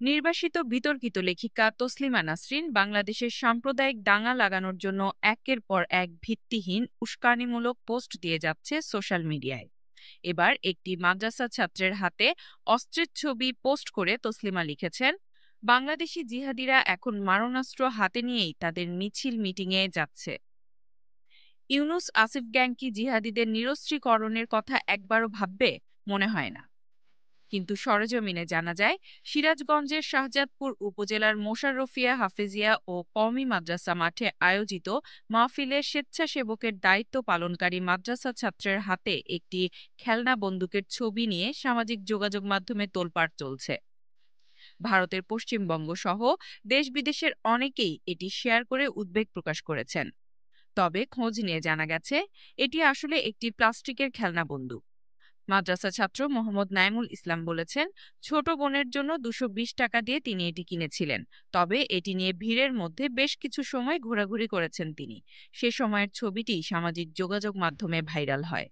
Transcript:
নির্বাসিত বিতর্কিত লেখিকা তসলিমা নাসরিন বাংলাদেশের সাম্প্রদায়িক দাঙ্গা লাগানোর জন্য একের পর এক ভিত্তিহীন উস্কানিমূলক পোস্ট দিয়ে যাচ্ছে সোশ্যাল মিডিয়ায়। এবার একটি মাদ্রাসা ছাত্রের হাতে অস্ত্রের ছবি পোস্ট করে তসলিমা লিখেছেন, বাংলাদেশি জিহাদিরা এখন মারণাস্ত্র হাতে নিয়েই তাদের মিছিল মিটিংয়ে যাচ্ছে। ইউনুস আসিফ গ্যাং কি জিহাদিদের নিরস্ত্রীকরণের কথা একবারও ভাববে? মনে হয় না। কিন্তু সরেজমিনে জানা যায়, সিরাজগঞ্জের শাহজাদপুর উপজেলার মোশাররফিয়া হাফেজিয়া ও কওমি মাদ্রাসা মাঠে আয়োজিত মাহফিলে স্বেচ্ছাসেবকের দায়িত্ব পালনকারী মাদ্রাসা ছাত্রের হাতে একটি খেলনা বন্দুকের ছবি নিয়ে সামাজিক যোগাযোগ মাধ্যমে তোলপাড় চলছে। ভারতের পশ্চিমবঙ্গ সহ দেশ বিদেশের অনেকেই এটি শেয়ার করে উদ্বেগ প্রকাশ করেছেন। তবে খোঁজ নিয়ে জানা গেছে, এটি আসলে একটি প্লাস্টিকের খেলনা বন্দুক। মাদ্রাসা ছাত্র মোহাম্মদ নাইমুল ইসলাম বলেছেন, ছোট বোনের জন্য 220 টাকা দিয়ে তিনি এটি কিনেছিলেন। তবে এটি নিয়ে ভিড়ের মধ্যে বেশ কিছু সময় ঘোরাঘুরি করেছেন তিনি। সে সময়ের ছবিটি সামাজিক যোগাযোগ মাধ্যমে ভাইরাল হয়।